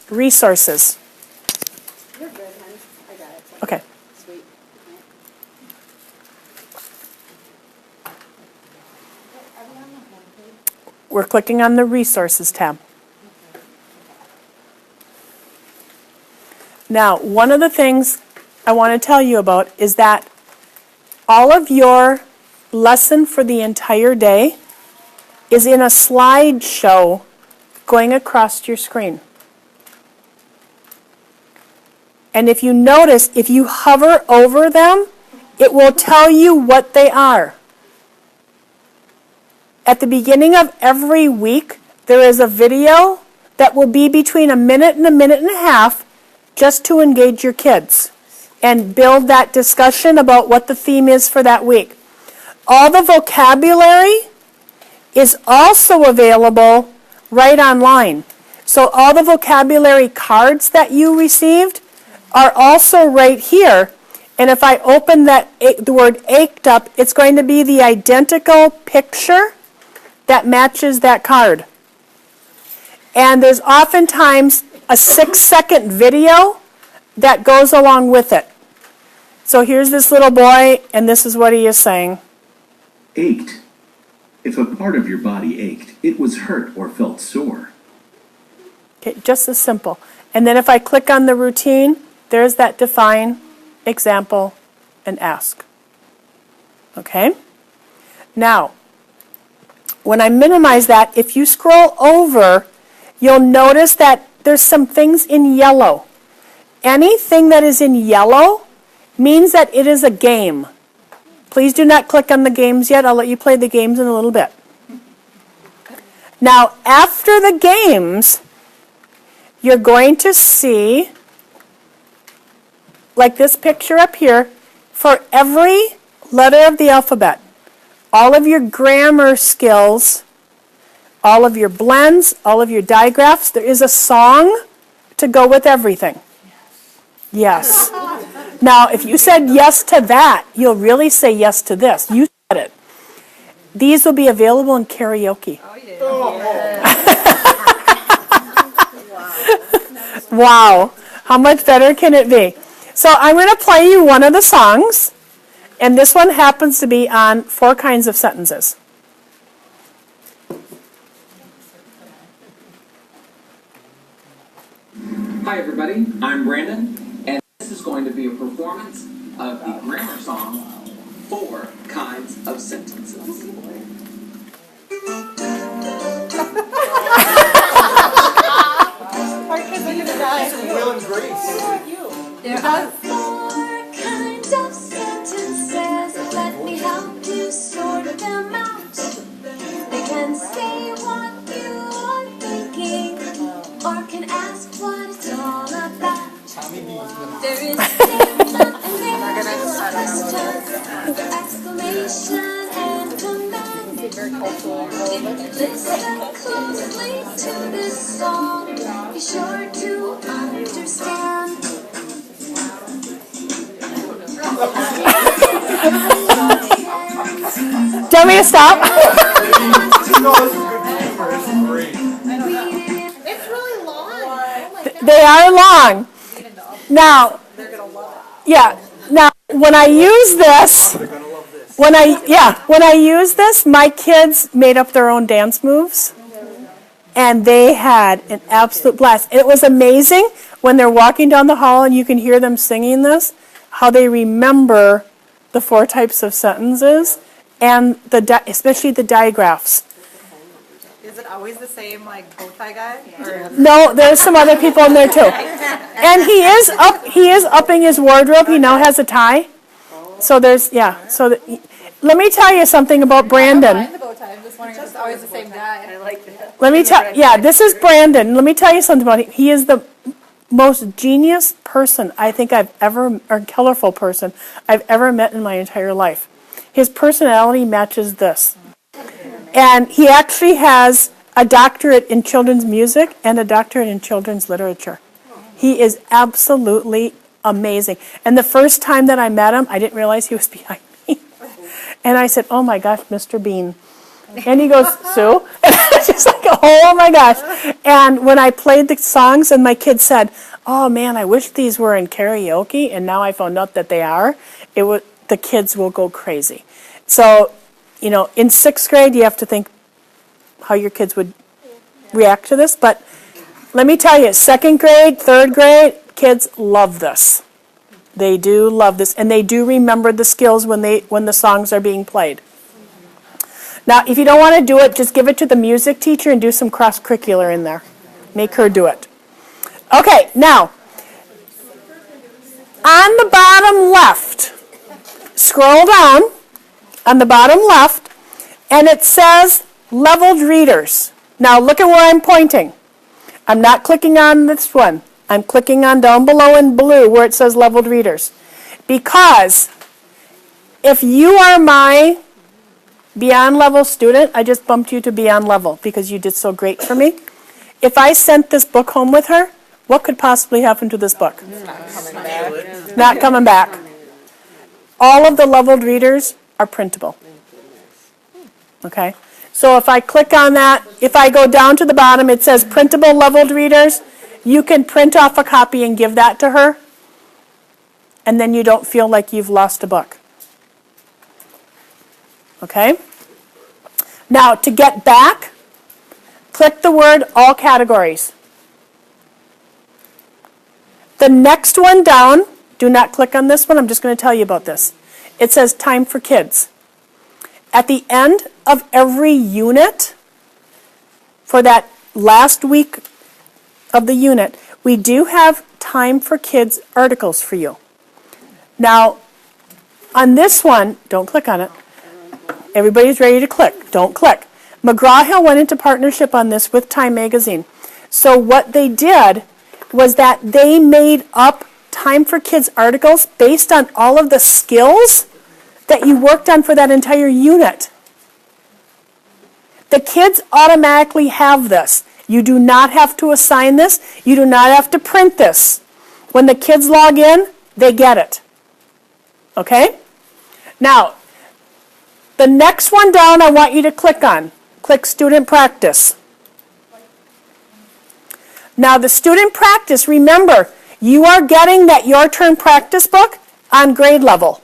resources. You're good, honey. I got it. Okay. Sweet. We're clicking on the resources tab. Now, one of the things I want to tell you about is that all of your lesson for the entire day is in a slideshow going across your screen. And if you notice, if you hover over them, it will tell you what they are. At the beginning of every week, there is a video that will be between a minute and a half just to engage your kids and build that discussion about what the theme is for that week. All the vocabulary is also available right online. So all the vocabulary cards that you received are also right here. And if I open the word ached up, it's going to be the identical picture that matches that card. And there's oftentimes a 6-second video that goes along with it. So here's this little boy, and this is what he is saying. Ached. If a part of your body ached, it was hurt or felt sore. Okay, just as simple. And then if I click on the routine, there's that define, example, and ask. Okay? Now, when I minimize that, if you scroll over, you'll notice that there's some things in yellow. Anything that is in yellow means that it is a game. Please do not click on the games yet. I'll let you play the games in a little bit. Now, after the games, you're going to see, like this picture up here, for every letter of the alphabet, all of your grammar skills, all of your blends, all of your digraphs, there is a song to go with everything. Yes. Now, if you said yes to that, you'll really say yes to this. You said it. These will be available in karaoke. Oh, yeah. Wow. How much better can it be? So I'm going to play you one of the songs, and this one happens to be on 4 kinds of sentences. Hi everybody, I'm Brandon, and this is going to be a performance of the grammar song, 4 Kinds of Sentences. Will and Grace. There are 4 kinds of sentences. Let me help you sort them out. They can say what you are thinking, or can ask what it's all about. There is statement and there is question, exclamation and command. If you listen closely to this song, be sure to understand. Do you want me to stop? It's really long. Oh my God. They are long. Now, yeah. Now, when I use this, when I use this, my kids made up their own dance moves, and they had an absolute blast. And it was amazing when they're walking down the hall and you can hear them singing this, how they remember the 4 types of sentences and especially the digraphs. Is it always the same, like, bow tie guy? Or No, there's some other people in there too. And he is upping his wardrobe. He now has a tie. So there's, let me tell you something about Brandon. I don't mind the bow tie. I'm just wondering if it's always the same guy. I like that. Let me tell, this is Brandon. Let me tell you something about him. He is the most genius person I think or colorful person I've ever met in my entire life. His personality matches this. And he actually has a doctorate in children's music and a doctorate in children's literature. He is absolutely amazing. And the first time that I met him, I didn't realize he was behind me. And I said, oh my gosh, Mr. Bean. And he goes, Sue? And I was just like, oh my gosh. And when I played the songs and my kids said, oh man, I wish these were in karaoke, and now I found out that they are, the kids will go crazy. So, in 6th grade, you have to think how your kids would react to this. But let me tell you, 2nd grade, 3rd grade, kids love this. They do love this, and they do remember the skills when the songs are being played. Now, if you don't want to do it, just give it to the music teacher and do some cross-curricular in there. Make her do it. Okay, now, on the bottom left, scroll down on the bottom left, and it says leveled readers. Now, look at where I'm pointing. I'm not clicking on this one. I'm clicking on down below in blue where it says leveled readers. Because if you are my Beyond Level student, I just bumped you to Beyond Level because you did so great for me. If I sent this book home with her, what could possibly happen to this book? Not coming back. All of the leveled readers are printable. Okay? So if I click on that, if I go down to the bottom, it says printable leveled readers. You can print off a copy and give that to her, and then you don't feel like you've lost a book. Okay? Now, to get back, click the word all categories. The next one down, do not click on this one, I'm just going to tell you about this. It says time for kids. At the end of every unit, for that last week of the unit, we do have time for kids articles for you. Now, on this one, don't click on it. Everybody's ready to click. Don't click. McGraw-Hill went into partnership on this with Time Magazine. So what they did was that they made up Time for Kids articles based on all of the skills that you worked on for that entire unit. The kids automatically have this. You do not have to assign this. You do not have to print this. When the kids log in, they get it. Okay? Now, the next one down I want you to click on. Click Student Practice. Now the Student Practice, remember, you are getting that Your Turn practice book on grade level.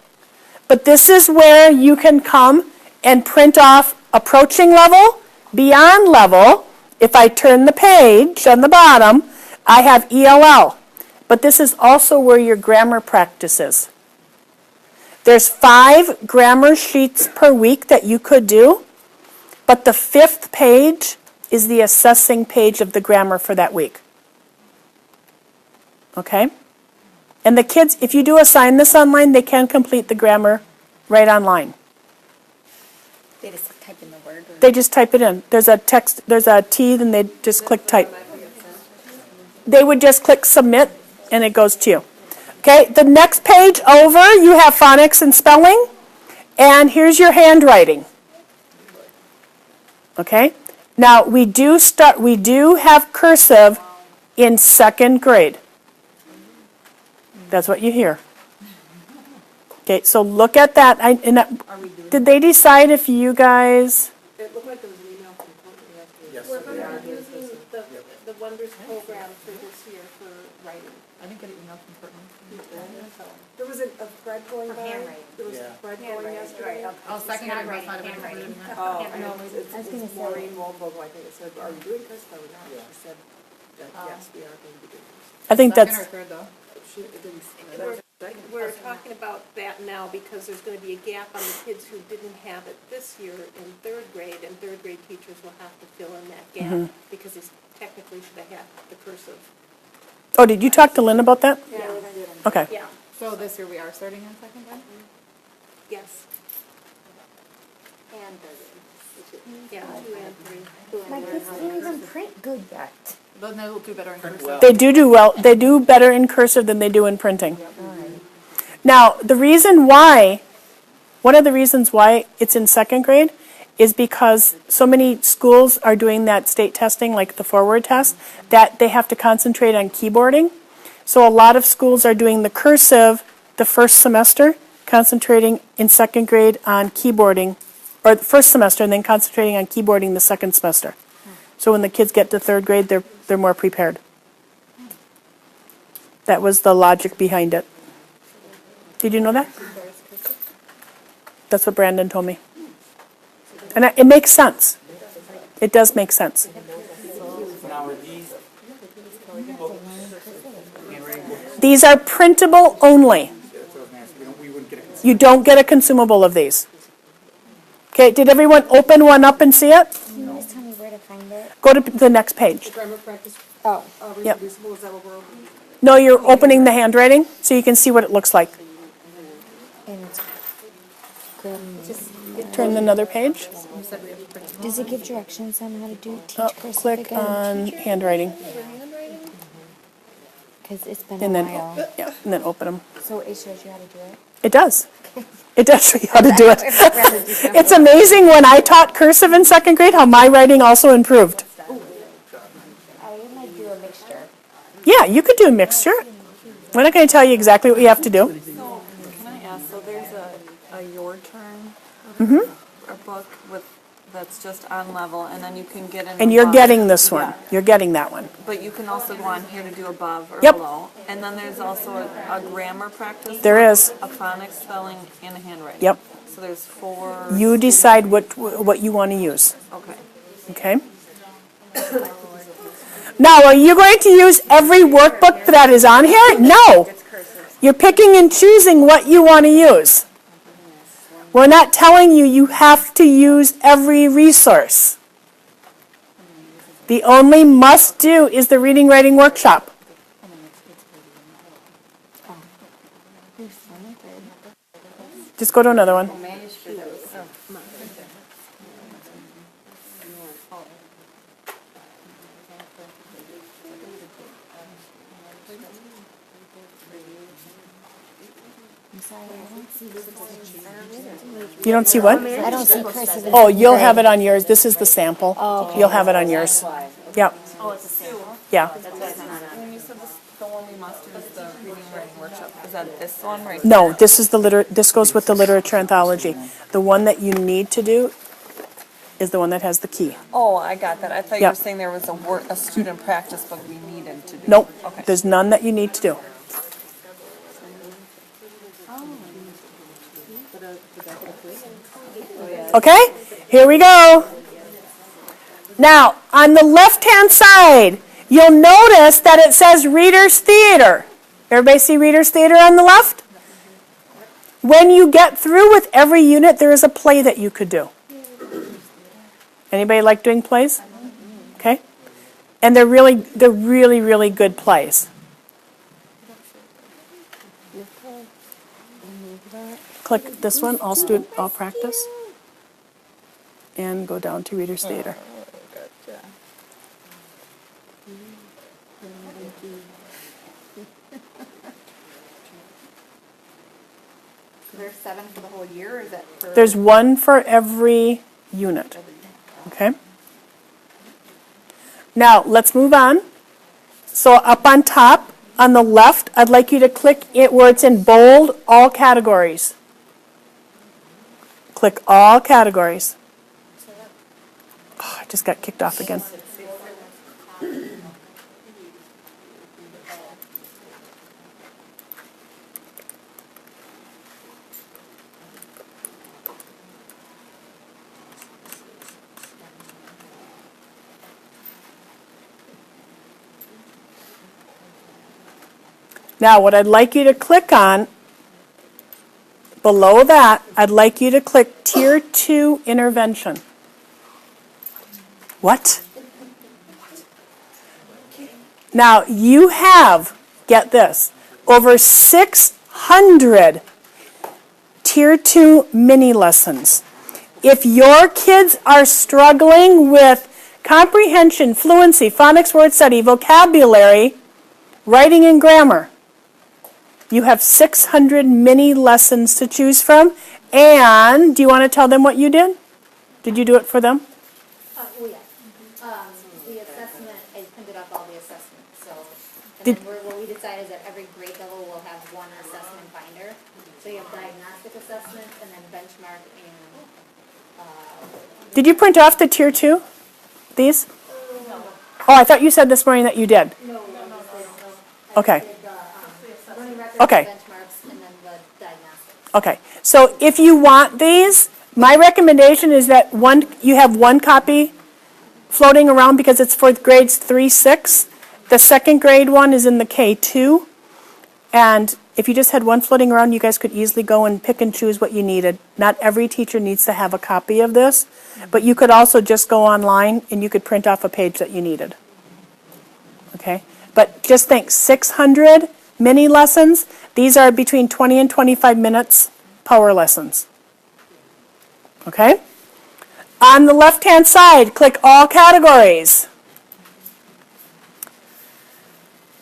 But this is where you can come and print off approaching level, beyond level. If I turn the page on the bottom, I have ELL. But this is also where your grammar practice is. There's 5 grammar sheets per week that you could do, but the 5th page is the assessing page of the grammar for that week. Okay? And the kids, if you do assign this online, they can complete the grammar right online. They just type in the word. Or... They just type it in. There's a text, there's a T, then they just click type. They would just click submit, and it goes to you. Okay, the next page over, you have phonics and spelling, and here's your handwriting. Okay, now we do have cursive in 2nd grade. That's what you hear. Okay, so look at that. Did they decide if you guys? It looked like there was an email from Courtney yesterday. Yes. We're going to be using the Wonders program for this year for writing. I didn't get an email from Courtney. There was a thread going by. handwriting. There was a thread going yesterday. Oh, second grade must not have been Handwriting. included in that. Oh, no, it's Maureen Wolfvogel, I think it said, are you doing this or not? She said that, yes, we are going to be doing this. I think Second that's. or third though? It didn't, We're talking about that now because there's going to be a gap on the kids who didn't have it this year in 3rd grade, and 3rd grade teachers will have to fill in that gap because they technically should have had the cursive. Oh, did you talk to Lynn about that? Yeah. Okay. Yeah. So this year we are starting in 2nd grade? Yes. And 3rd. Yeah, 2 and 3. My kids can't even print good yet. But they'll do better in cursive. They do well. They do better in cursive than they do in printing. Now, one of the reasons why it's in 2nd grade is because so many schools are doing that state testing, like the forward test, that they have to concentrate on keyboarding. So a lot of schools are doing the cursive the first semester, concentrating in 2nd grade on keyboarding or the first semester, and then concentrating on keyboarding the second semester. So when the kids get to third grade, they're more prepared. That was the logic behind it. Did you know that? That's what Brandon told me. And it makes sense. It does make sense. These are printable only. You don't get a consumable of these. Okay, did everyone open one up and see it? Can you just tell me where to find it? Go to the next page. Grammar practice, Oh. Yep. reproducible, is that what we're opening? No, you're opening the handwriting so you can see what it looks like. And it's grammar. Turn another page. Does it give directions on how to do teach Oh, cursive click again? on handwriting, Because it's been and a then while. and then open them. So it shows you how to do it? It does. It does show you how to do it. It's amazing when I taught cursive in second grade how my writing also improved. I might do a mixture. Yeah, you could do a mixture. We're not going to tell you exactly what you have to do. So, can I ask, so there's a Your Turn, a book that's just on level, and then you can get in And you're above. getting this one. Yeah. You're getting that one. But you can also go on here to do above or Yep. below. And then there's also a grammar practice. There is. A phonics, spelling, and a handwriting. Yep. So there's 4. You decide what you want to use. Okay. Okay? Now, are you going to use every workbook that is on here? No. You're picking and choosing what you want to use. We're not telling you you have to use every resource. The only must do is the reading writing workshop. Just go to another one. I'm sorry, I don't see cursive. You don't see what? I don't see cursive. Oh, you'll have it on yours. This is the sample. You'll have it on yours. Yep. Oh, it's a sample? Yeah. When you said the one we must do is the reading writing workshop, is that this one right here? No, this is this goes with the literature anthology. The one that you need to do is the one that has the key. Oh, I got that. I thought you Yeah. were saying there was a student practice book we needed to do. Nope, Okay. there's none that you need to do. Okay, here we go. Now, on the left-hand side, you'll notice that it says Reader's Theater. Everybody see Reader's Theater on the left? When you get through with every unit, there is a play that you could do. Anybody like doing plays? Okay. And they're really, really good plays. Click this one, all practice. And go down to Reader's Theater. There's 7 for the whole year, or is that for? There's one for every unit. Okay? Now, let's move on. So up on top, on the left, I'd like you to click it where it's in bold, all categories. Click all categories. Oh, I just got kicked off again. Now, what I'd like you to click on, below that, I'd like you to click Tier 2 Intervention. What? Now, you have, get this, over 600 Tier 2 mini lessons. If your kids are struggling with comprehension, fluency, phonics, word study, vocabulary, writing and grammar, you have 600 mini lessons to choose from. And do you want to tell them what you did? Did you do it for them? Oh, yeah. The assessment, I printed up all the assessments, so, and Did- then what we decided is that every grade level will have one assessment binder. So you have diagnostic assessment and then benchmark and Did you print off the tier 2? These? No. Oh, I thought you said this morning that you did. No. Okay. Learning records, Okay. benchmarks, and then the diagnostics. Okay. So if you want these, my recommendation is that you have one copy floating around because it's for grades 3-6. The second grade one is in the K2. And if you just had one floating around, you guys could easily go and pick and choose what you needed. Not every teacher needs to have a copy of this, but you could also just go online and you could print off a page that you needed. Okay? But just think, 600 mini lessons. These are between 20 and 25 minutes power lessons. Okay? On the left-hand side, click All Categories.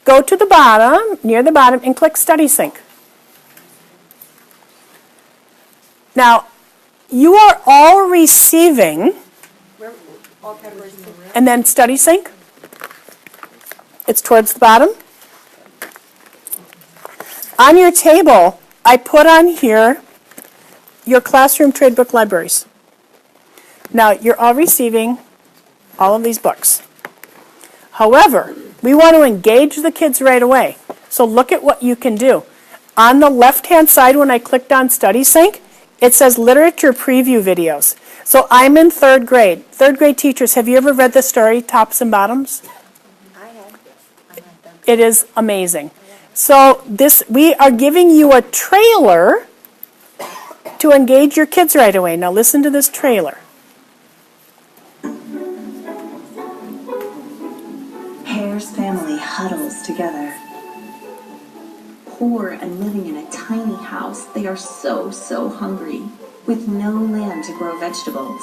Go to the bottom, near the bottom, and click Study Sync. Now, you are all receiving, and then Study Sync. It's towards the bottom. On your table, I put on here your classroom trade book libraries. Now, you're all receiving all of these books. However, we want to engage the kids right away. So look at what you can do. On the left-hand side, when I clicked on Study Sync, it says Literature Preview Videos. So I'm in 3rd grade. 3rd grade teachers, have you ever read the story Tops and Bottoms? I have. It is amazing. So we are giving you a trailer to engage your kids right away. Now listen to this trailer. Hare's family huddles together. Poor and living in a tiny house, they are so hungry, with no land to grow vegetables.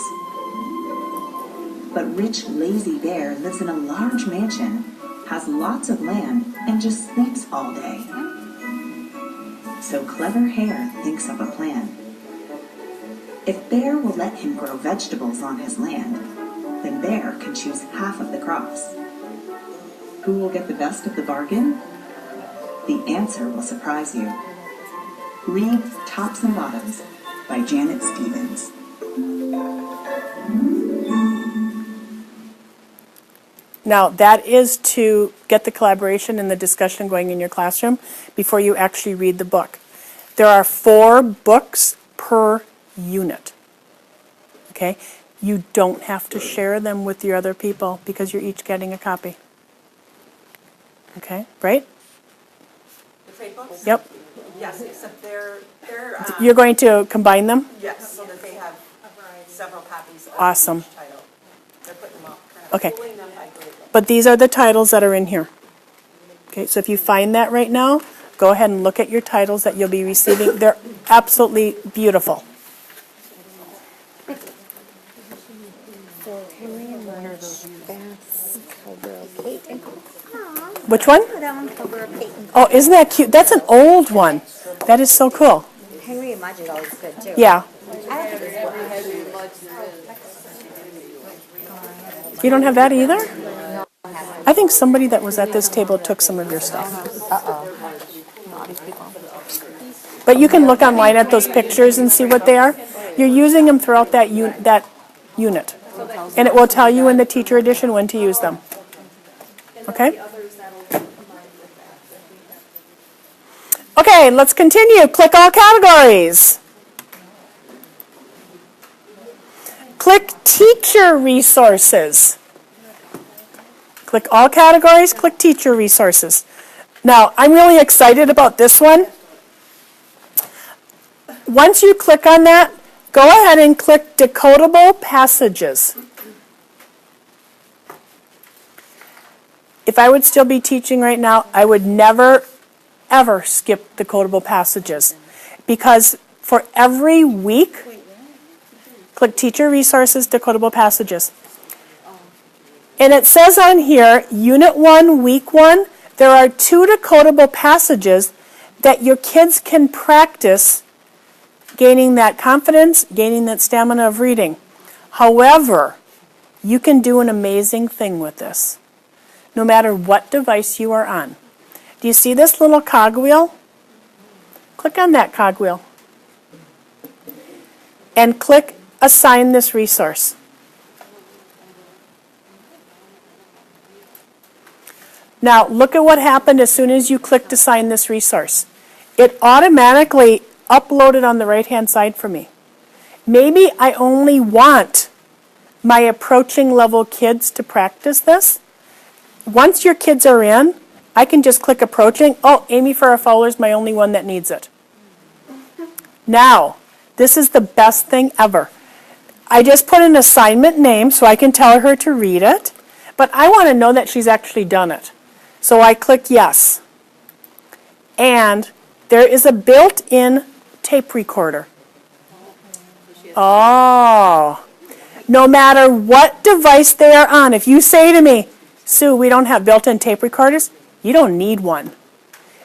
But rich, lazy bear lives in a large mansion, has lots of land, and just sleeps all day. So clever Hare thinks up a plan. If Bear will let him grow vegetables on his land, then Bear can choose half of the crops. Who will get the best of the bargain? The answer will surprise you. Read Tops and Bottoms by Janet Stevens. Now, that is to get the collaboration and the discussion going in your classroom before you actually read the book. There are 4 books per unit. Okay? You don't have to share them with your other people because you're each getting a copy. Okay, right? The trade books? Yep. Yes, except they're You're going to combine them? yes, so that they have several copies of Awesome. each title. They're putting them up, kind Okay. of pulling them by grade. But these are the titles that are in here. Okay, so if you find that right now, go ahead and look at your titles that you'll be receiving. They're absolutely beautiful. Which one? Oh, isn't that cute? That's an old one. That is so cool. Henry and Mudge is always good too. Yeah. You don't have that either? I think somebody that was at this table took some of your stuff. But you can look online at those pictures and see what they are. You're using them throughout that unit. And it will tell you in the teacher edition when to use them. Okay? Okay, let's continue. Click all categories. Click teacher resources. Click all categories, click teacher resources. Now, I'm really excited about this one. Once you click on that, go ahead and click decodable passages. If I would still be teaching right now, I would never, ever skip decodable passages. Because for every week, click teacher resources, decodable passages. And it says on here, Unit 1, Week 1, there are 2 decodable passages that your kids can practice gaining that confidence, gaining that stamina of reading. However, you can do an amazing thing with this, no matter what device you are on. Do you see this little cogwheel? Click on that cogwheel. And click assign this resource. Now, look at what happened as soon as you clicked assign this resource. It automatically uploaded on the right-hand side for me. Maybe I only want my approaching level kids to practice this. Once your kids are in, I can just click approaching. Oh, Amy Farrah Fowler is my only one that needs it. Now, this is the best thing ever. I just put an assignment name so I can tell her to read it, but I want to know that she's actually done it. So I click yes. And there is a built-in tape recorder. Oh. No matter what device they are on, if you say to me, Sue, we don't have built-in tape recorders, you don't need one.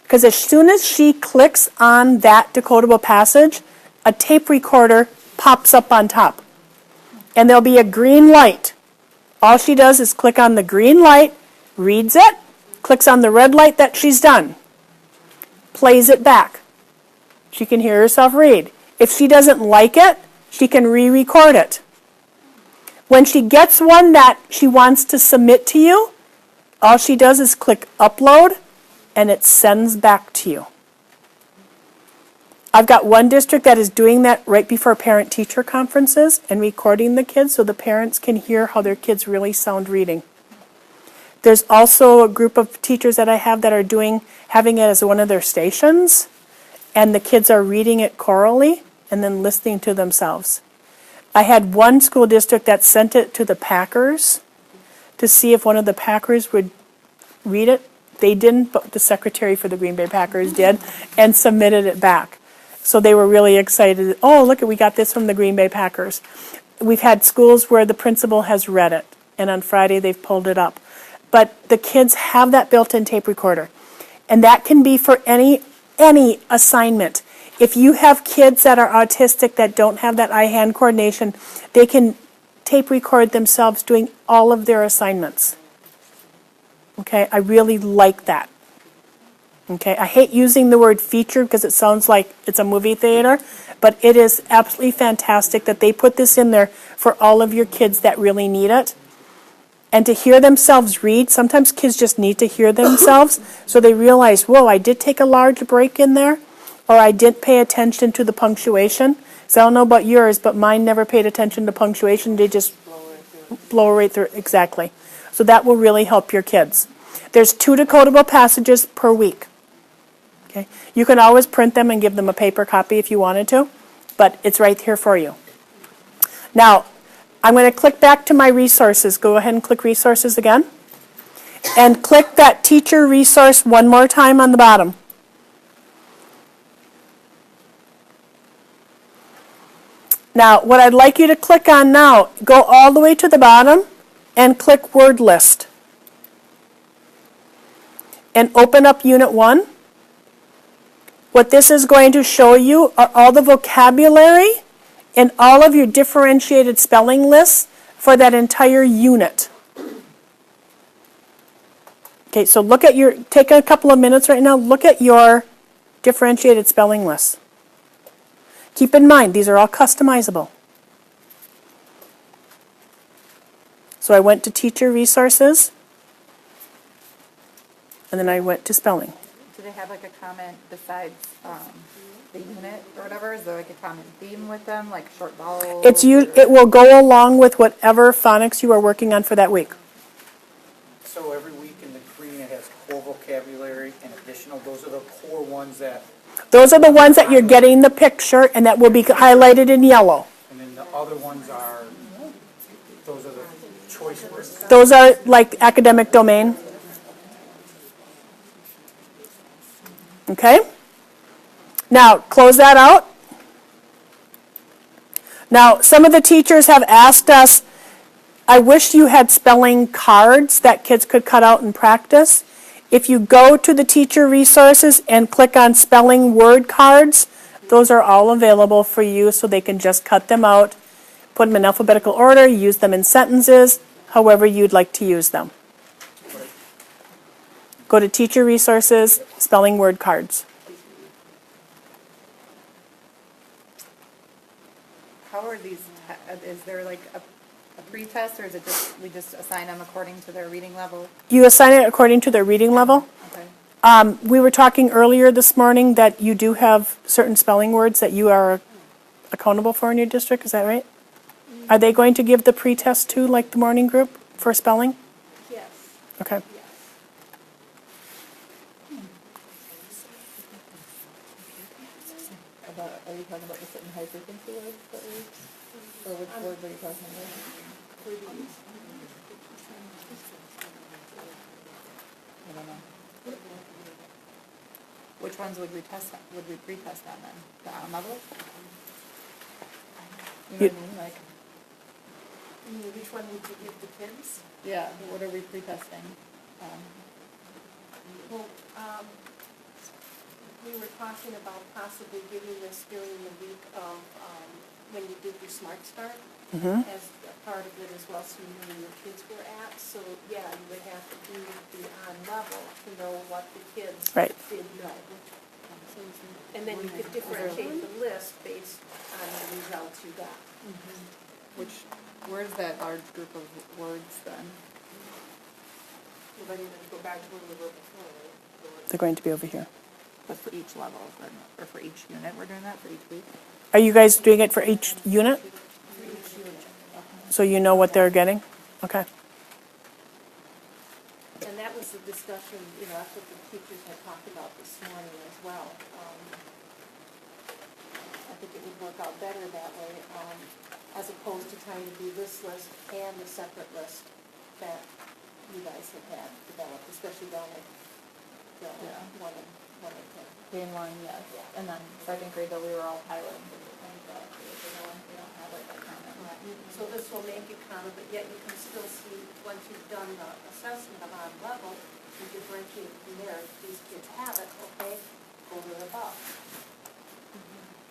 Because as soon as she clicks on that decodable passage, a tape recorder pops up on top. And there'll be a green light. All she does is click on the green light, reads it, clicks on the red light that she's done, plays it back. She can hear herself read. If she doesn't like it, she can re-record it. When she gets one that she wants to submit to you, all she does is click upload and it sends back to you. I've got one district that is doing that right before parent-teacher conferences and recording the kids so the parents can hear how their kids really sound reading. There's also a group of teachers that I have that are having it as one of their stations, and the kids are reading it chorally and then listening to themselves. I had one school district that sent it to the Packers to see if one of the Packers would read it. They didn't, but the secretary for the Green Bay Packers did, and submitted it back. So they were really excited. Oh, look, we got this from the Green Bay Packers. We've had schools where the principal has read it, and on Friday they've pulled it up. But the kids have that built-in tape recorder, and that can be for any assignment. If you have kids that are autistic that don't have that eye-hand coordination, they can tape record themselves doing all of their assignments. Okay, I really like that. Okay, I hate using the word feature because it sounds like it's a movie theater, but it is absolutely fantastic that they put this in there for all of your kids that really need it. And to hear themselves read, sometimes kids just need to hear themselves so they realize, whoa, I did take a large break in there, or I didn't pay attention to the punctuation. So I don't know about yours, but mine never paid attention to punctuation. They just blow right through. Exactly. So that will really help your kids. There's 2 decodable passages per week. Okay. You can always print them and give them a paper copy if you wanted to, but it's right here for you. Now, I'm going to click back to my resources. Go ahead and click resources again. And click that teacher resource one more time on the bottom. Now, what I'd like you to click on now, go all the way to the bottom and click word list. And open up Unit 1. What this is going to show you are all the vocabulary and all of your differentiated spelling lists for that entire unit. Okay, so take a couple of minutes right now, look at your differentiated spelling lists. Keep in mind, these are all customizable. So I went to teacher resources, and then I went to spelling. Do they have like a comment besides the unit or whatever? Is there like a common theme with them, like short vowels? It will go along with whatever phonics you are working on for that week. So every week in the green it has core vocabulary and additional. Those are the core ones that... Those are the ones that you're getting the picture and that will be highlighted in yellow. And then the other ones are... Those are the choice words? Those are like academic domain. Okay? Now, close that out. Now, some of the teachers have asked us, I wish you had spelling cards that kids could cut out and practice. If you go to the teacher resources and click on spelling word cards, those are all available for you so they can just cut them out, put them in alphabetical order, use them in sentences, however you'd like to use them. Go to teacher resources, spelling word cards. How are is there like a pretest, or is it just, we just assign them according to their reading level? You assign it according to their reading level. Okay. We were talking earlier this morning that you do have certain spelling words that you are accountable for in your district, is that right? Are they going to give the pretest too, like the morning group, for spelling? Yes, Okay. yes. Are you talking about the certain high frequency words that we, or which words are you talking about? I don't know. Which ones would we pretest on then? The on level? You know what I mean, like, Which one would you give the kids? yeah, what are we pretesting? Well, we were talking about possibly giving this during the week of, when you did your Smart Start, as a part of it as well, so you knew where your kids were at. So, yeah, you would have to do the on level to know what the kids Right. did know. And then you could differentiate the list based on the results you got. Where's that large group of words then? Well, then you're going to go back to where we were before, right? They're going to be over here. But for each level, or for each unit, we're doing that for each week? Are you guys doing it for each unit? So you know what they're getting? Okay. And that was the discussion, that's what the teachers had talked about this morning as well. I think it would work out better that way, as opposed to trying to do this list and the separate list that you guys have had developed, especially down at the Yeah. one and 10. Grade one, yes. And then second grade, though, we were all piloting. We don't have like that comment. So this will make it common, but yet you can still see, once you've done the assessment of on level, you differentiate from there. If these kids have it, okay, go to the above.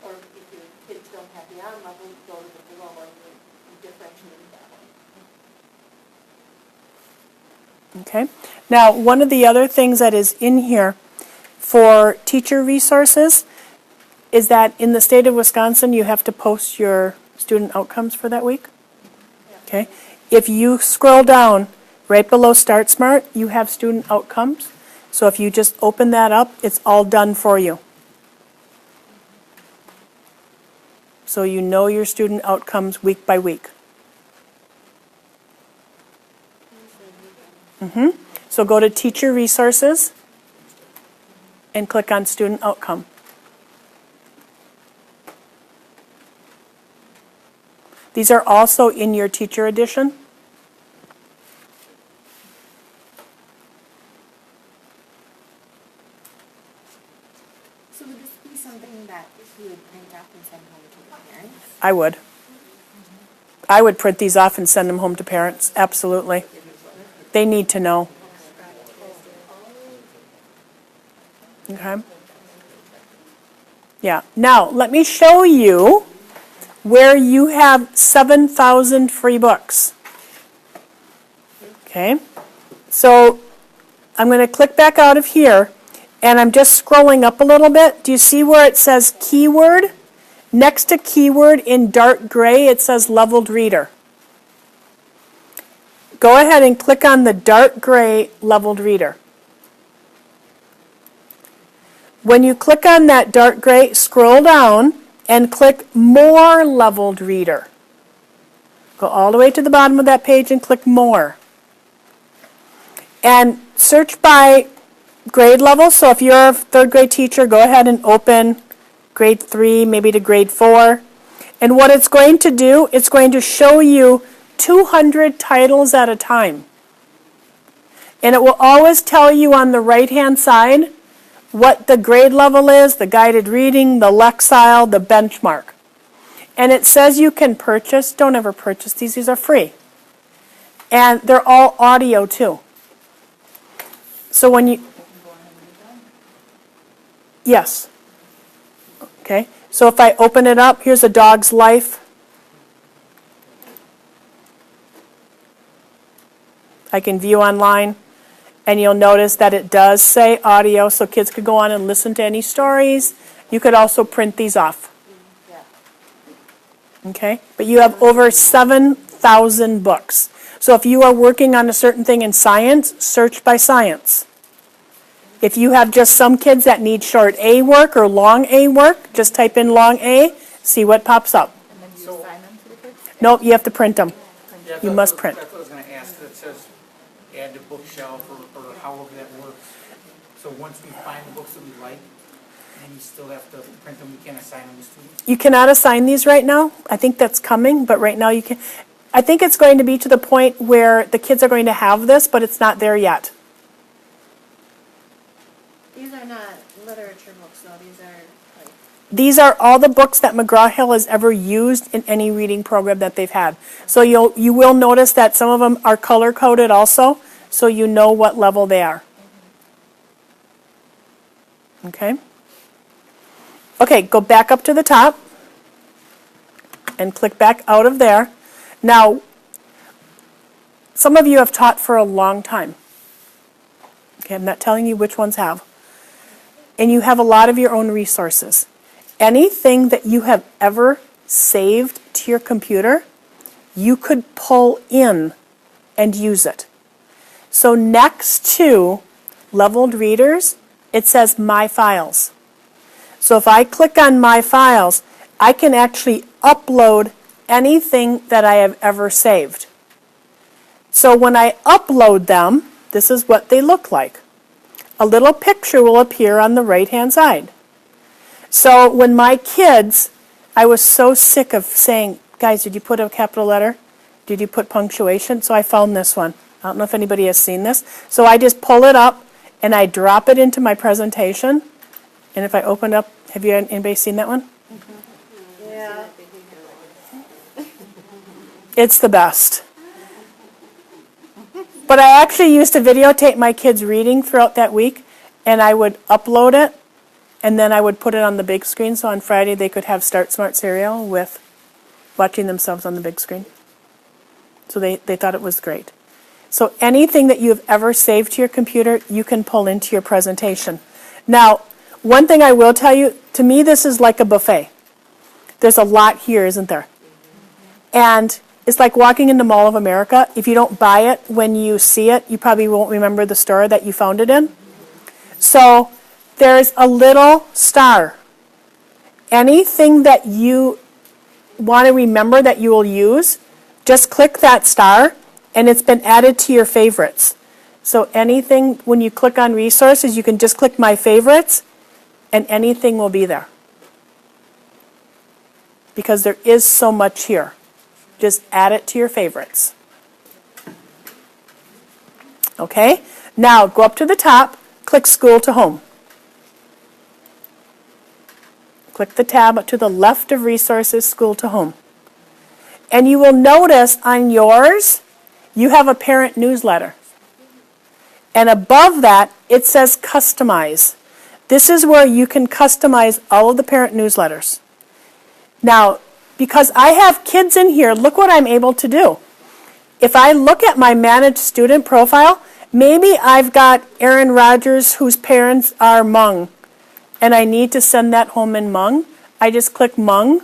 Or if your kids don't have the on level, you go to the below, and you differentiate that way. Okay. Now, one of the other things that is in here for teacher resources is that in the state of Wisconsin, you have to post your student outcomes for that week. Okay. If you scroll down right below Start Smart, you have student outcomes. So if you just open that up, it's all done for you. So you know your student outcomes week by week. So go to Teacher Resources and click on Student Outcome. These are also in your Teacher Edition. So would this be something that you would print out and send home to the parents? I would. I would print these off and send them home to parents, absolutely. They need to know. Okay. Yeah. Now, let me show you where you have 7,000 free books. Okay. So, I'm going to click back out of here, and I'm just scrolling up a little bit. Do you see where it says keyword? Next to keyword in dark gray, it says leveled reader. Go ahead and click on the dark gray leveled reader. When you click on that dark gray, scroll down and click More Leveled Reader. Go all the way to the bottom of that page and click More. And search by grade level. So if you're a third grade teacher, go ahead and open grade 3, maybe to grade 4. And what it's going to do, it's going to show you 200 titles at a time. And it will always tell you on the right-hand side what the grade level is, the guided reading, the Lexile, the benchmark. And it says you can purchase. Don't ever purchase these. These are free. And they're all audio too. So when you... Yes. Okay. So if I open it up, here's A Dog's Life. I can view online. And you'll notice that it does say audio, so kids could go on and listen to any stories. You could also print these off. Okay? But you have over 7,000 books. So if you are working on a certain thing in science, search by science. If you have just some kids that need short A work or long A work, just type in long A, see what pops up. And then you assign them to the kids? Nope, you have to print them. Yeah, You must print. That's what I was gonna ask, that says add to bookshelf or however that works. So once we find the books that we like, then you still have to print them, we can't assign them to students? You cannot assign these right now. I think that's coming, but right now you can. I think it's going to be to the point where the kids are going to have this, but it's not there yet. These are not literature books, though, these are like. These are all the books that McGraw-Hill has ever used in any reading program that they've had. So you will notice that some of them are color-coded also, so you know what level they are. Okay? Okay, go back up to the top and click back out of there. Now, some of you have taught for a long time. Okay, I'm not telling you which ones have. And you have a lot of your own resources. Anything that you have ever saved to your computer, you could pull in and use it. So next to leveled readers, it says My Files. So if I click on My Files, I can actually upload anything that I have ever saved. So when I upload them, this is what they look like. A little picture will appear on the right-hand side. So when my kids, I was so sick of saying, guys, did you put a capital letter? Did you put punctuation? So I found this one. I don't know if anybody has seen this. So I just pull it up and I drop it into my presentation. And if I open up, have you anybody seen that one? Yeah. It's the best. But I actually used to videotape my kids reading throughout that week, and I would upload it, and then I would put it on the big screen, so on Friday they could have Start Smart Cereal with watching themselves on the big screen. So they thought it was great. So anything that you've ever saved to your computer, you can pull into your presentation. Now, one thing I will tell you, to me this is like a buffet. There's a lot here, isn't there? And it's like walking into Mall of America. If you don't buy it when you see it, you probably won't remember the store that you found it in. So there's a little star. Anything that you want to remember that you will use, just click that star, and it's been added to your favorites. So anything, when you click on resources, you can just click My Favorites, and anything will be there. Because there is so much here. Just add it to your favorites. Okay? Now go up to the top, click School to Home. Click the tab to the left of Resources, School to Home. And you will notice on yours, you have a parent newsletter. And above that, it says Customize. This is where you can customize all of the parent newsletters. Now, because I have kids in here, look what I'm able to do. If I look at my managed student profile, maybe I've got Aaron Rogers whose parents are Hmong, and I need to send that home in Hmong. I just click Hmong,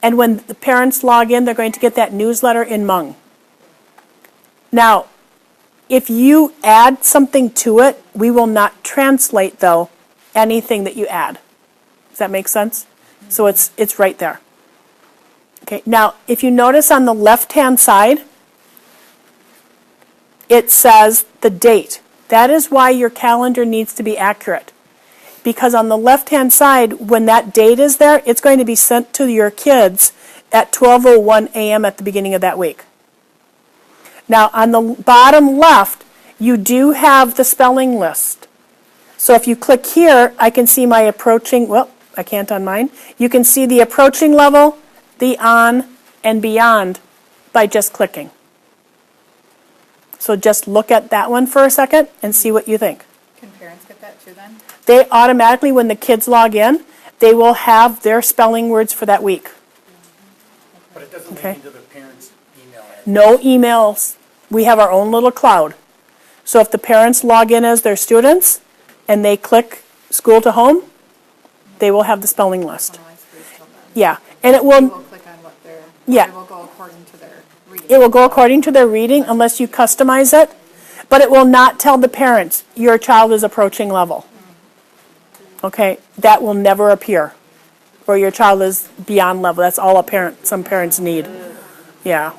and when the parents log in, they're going to get that newsletter in Hmong. Now, if you add something to it, we will not translate, though, anything that you add. Does that make sense? So it's right there. Okay, now if you notice on the left-hand side, it says the date. That is why your calendar needs to be accurate. Because on the left-hand side, when that date is there, it's going to be sent to your kids at 12:01 a.m. at the beginning of that week. Now on the bottom left, you do have the spelling list. So if you click here, I can see my approaching, well, I can't on mine. You can see the approaching level, the on, and beyond by just clicking. So just look at that one for a second and see what you think. Can parents get that too then? They automatically, when the kids log in, they will have their spelling words for that week. But it doesn't link into the parents' email address. No emails. We have our own little cloud. So if the parents log in as their students and they click School to Home, they will have the spelling list. Oh, I see. So then Yeah, and it will. we'll click on what they're Yeah. It will go according to their reading. It will go according to their reading unless you customize it, but it will not tell the parents your child is approaching level. Okay, that will never appear, or your child is beyond level. That's all some parents need. Yeah.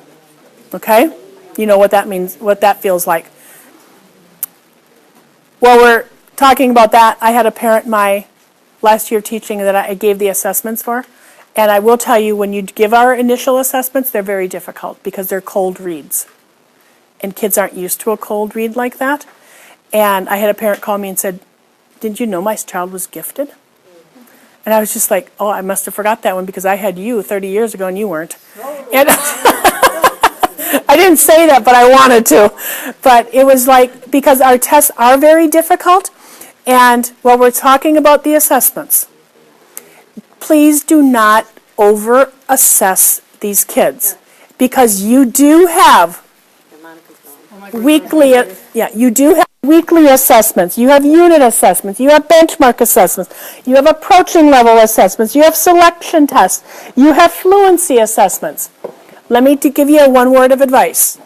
Okay? You know what that means, what that feels like. While we're talking about that, I had a parent my last year of teaching that I gave the assessments for. And I will tell you, when you give our initial assessments, they're very difficult because they're cold reads. And kids aren't used to a cold read like that. And I had a parent call me and said, "Didn't you know my child was gifted?" And I was just like, "Oh, I must have forgot that one because I had you 30 years ago and you weren't." And I didn't say that, but I wanted to. But it was like, because our tests are very difficult. And while we're talking about the assessments, please do not over-assess these kids, because you do have weekly assessments, you have unit assessments, you have benchmark assessments, you have approaching level assessments, you have selection tests, you have fluency assessments. Let me give you one word of advice.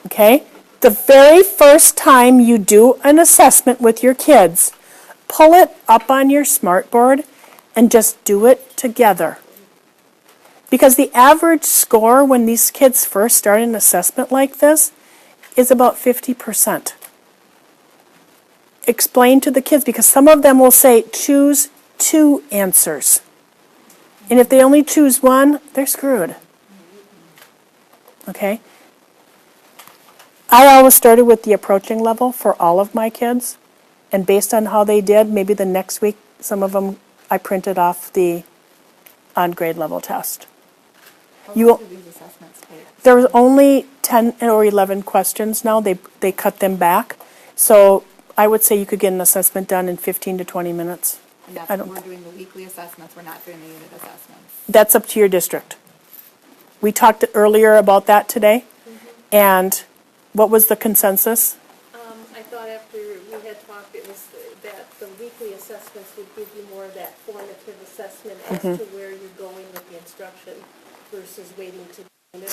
Okay? The very first time you do an assessment with your kids, pull it up on your smartboard and just do it together. Because the average score when these kids first start an assessment like this is about 50%. Explain to the kids, because some of them will say, choose 2 answers. And if they only choose one, they're screwed. Okay? I always started with the approaching level for all of my kids. And based on how they did, maybe the next week, some of them, I printed off the on-grade level test. How long do these assessments take? There's only 10 or 11 questions now. They cut them back. So I would say you could get an assessment done in 15 to 20 minutes. And that's when we're doing the weekly assessments, we're not doing the unit assessments. That's up to your district. We talked earlier about that today. And what was the consensus? I thought after we had talked, it was that the weekly assessments would give you more of that formative assessment as to where you're going with the instruction versus waiting to do it.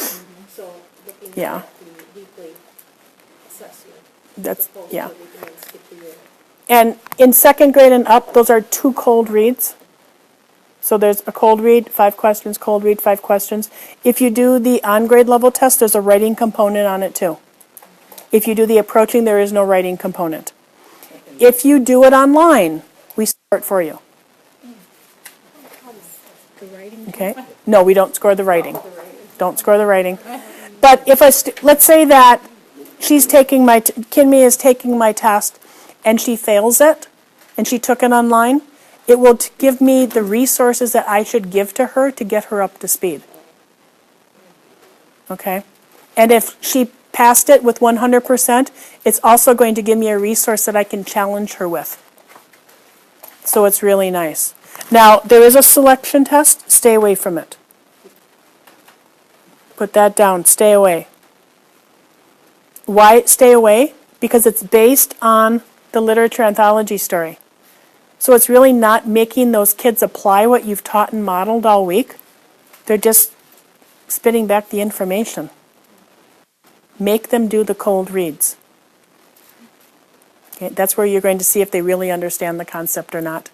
So looking Yeah. at the weekly assessment. That's, as opposed yeah. to we can skip the unit. And in second grade and up, those are 2 cold reads. So there's a cold read, 5 questions, cold read, 5 questions. If you do the on-grade level test, there's a writing component on it too. If you do the approaching, there is no writing component. If you do it online, we score it for you. Okay? No, we don't score the writing. Don't score the writing. But if let's say that she's taking Kinmei is taking my test and she fails it, and she took it online, it will give me the resources that I should give to her to get her up to speed. Okay? And if she passed it with 100%, it's also going to give me a resource that I can challenge her with. So it's really nice. Now, there is a selection test. Stay away from it. Put that down. Stay away. Why stay away? Because it's based on the literature anthology story. So it's really not making those kids apply what you've taught and modeled all week. They're just spitting back the information. Make them do the cold reads. Okay, that's where you're going to see if they really understand the concept or not.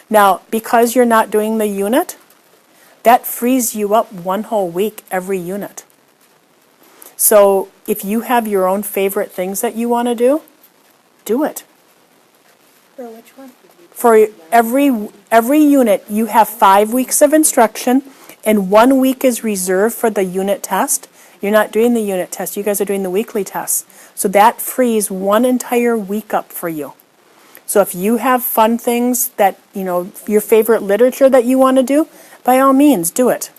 Now, because you're not doing the unit, that frees you up 1 whole week every unit. So if you have your own favorite things that you want to do it. For which one? For every unit, you have 5 weeks of instruction, and 1 week is reserved for the unit test. You're not doing the unit test. You guys are doing the weekly tests. So that frees 1 entire week up for you. So if you have fun things that, your favorite literature that you want to do, by all means, do it.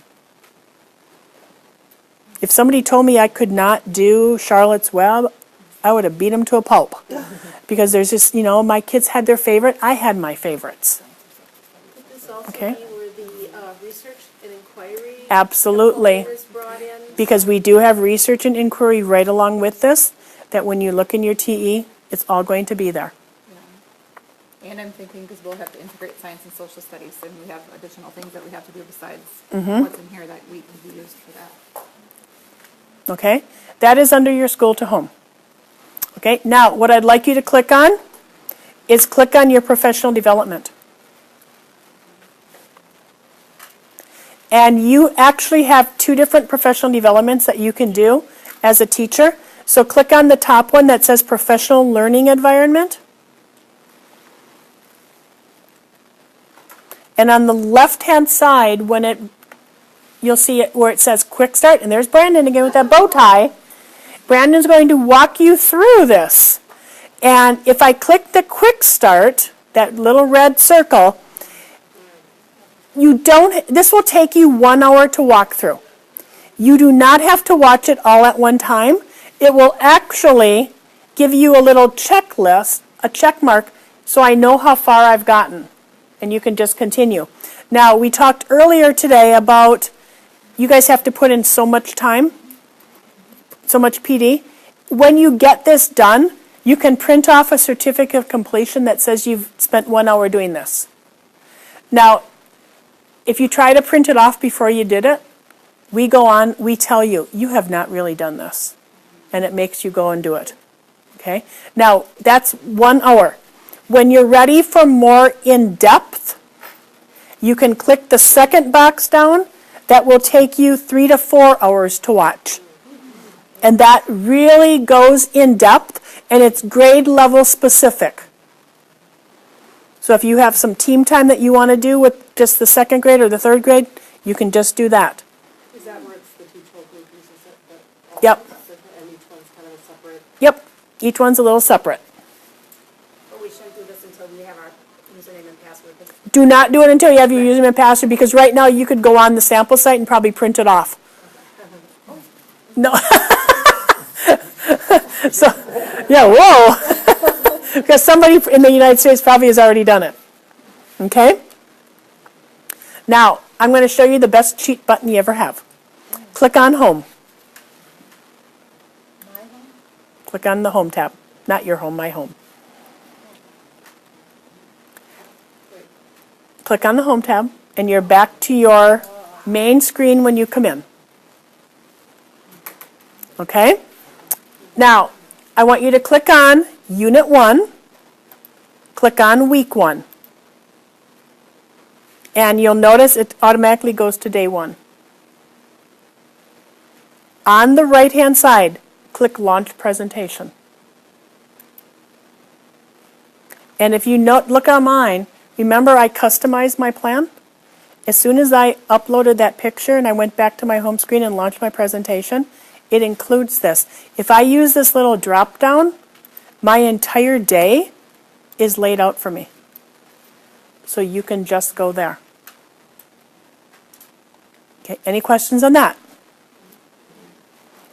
If somebody told me I could not do Charlotte's Web, I would have beat them to a pulp. Because there's just, my kids had their favorite, I had my favorites. Could this also Okay. be where the research and inquiry Absolutely. component is brought in? Because we do have research and inquiry right along with this, that when you look in your TE, it's all going to be there. And I'm thinking, because we'll have to integrate science and social studies, and we have additional things that we have to do besides what's in here that we can be used for that. Okay? That is under your school to home. Okay? Now, what I'd like you to click on is click on your professional development. And you actually have 2 different professional developments that you can do as a teacher. So click on the top one that says professional learning environment. And on the left-hand side, you'll see it where it says Quick Start, and there's Brandon again with that bow tie. Brandon's going to walk you through this. And if I click the Quick Start, that little red circle, this will take you 1 hour to walk through. You do not have to watch it all at one time. It will actually give you a little checklist, a check mark, so I know how far I've gotten. And you can just continue. Now, we talked earlier today about you guys have to put in so much time, so much PD. When you get this done, you can print off a certificate of completion that says you've spent 1 hour doing this. Now, if you try to print it off before you did it, we tell you, you have not really done this. And it makes you go and do it. Okay? Now, that's 1 hour. When you're ready for more in-depth, you can click the second box down. That will take you 3 to 4 hours to watch. And that really goes in-depth, and it's grade level specific. So if you have some team time that you want to do with just the 2nd grade or the 3rd grade, you can just do that. Is that where it's the teachable group uses it? Yep. And each one's kind of a separate? Yep. Each one's a little separate. But we shouldn't do this until we have our username and password. Do not do it until you have your username and password, because right now you could go on the sample site and probably print it off. No. So, yeah, whoa. Because somebody in the United States probably has already done it. Okay? Now, I'm going to show you the best cheat button you ever have. Click on Home. Click on the Home tab. Not your home, my home. Click on the Home tab, and you're back to your main screen when you come in. Okay? Now, I want you to click on Unit 1. Click on Week 1. And you'll notice it automatically goes to Day 1. On the right-hand side, click Launch Presentation. And if you look on mine, remember I customized my plan? As soon as I uploaded that picture and I went back to my home screen and launched my presentation, it includes this. If I use this little drop down, my entire day is laid out for me. So you can just go there. Okay, any questions on that?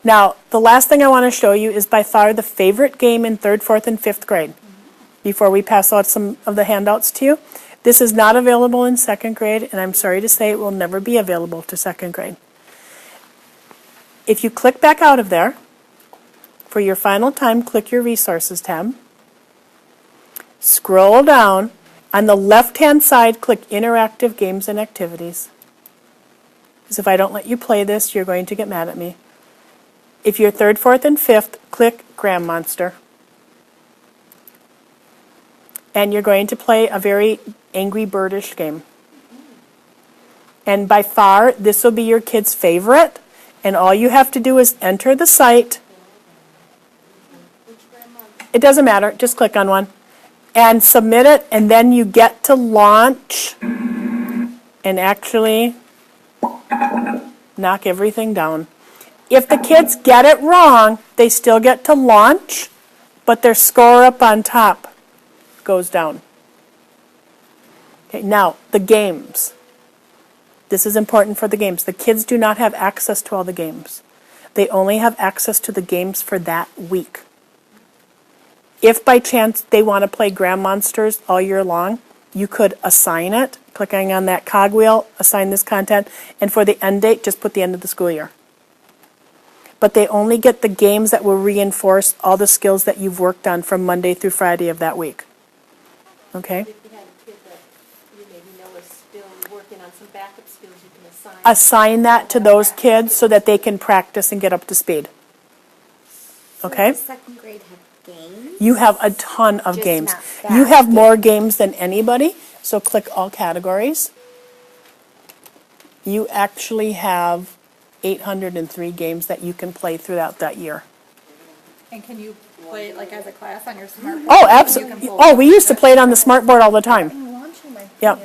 Now, the last thing I want to show you is by far the favorite game in 3rd, 4th, and 5th grade. Before we pass out some of the handouts to you. This is not available in 2nd grade, and I'm sorry to say it will never be available to 2nd grade. If you click back out of there, for your final time, click your Resources tab. Scroll down. On the left-hand side, click Interactive Games and Activities. Because if I don't let you play this, you're going to get mad at me. If you're 3rd, 4th, and 5th, click Gram Monster. And you're going to play a very Angry Birdish game. And by far, this will be your kid's favorite. And all you have to do is enter the site. It doesn't matter, just click on one. And submit it, and then you get to launch and actually knock everything down. If the kids get it wrong, they still get to launch, but their score up on top goes down. Okay, now, the games. This is important for the games. The kids do not have access to all the games. They only have access to the games for that week. If by chance they want to play Gram Monsters all year long, you could assign it, clicking on that cogwheel, assign this content, and for the end date, just put the end of the school year. But they only get the games that will reinforce all the skills that you've worked on from Monday through Friday of that week. Okay? If you had a kid that you maybe know is still working on some backup skills, you can assign. Assign that to those kids so that they can practice and get up to speed. Okay? Does second grade have games? You have a ton of Just games. not You that have more games than anybody, so click all categories. You actually have 803 games that you can play throughout that year. And can you play it like as a class on your smartphone? Oh, absolutely. Oh, we used to play it on the smart board all the time. Yep.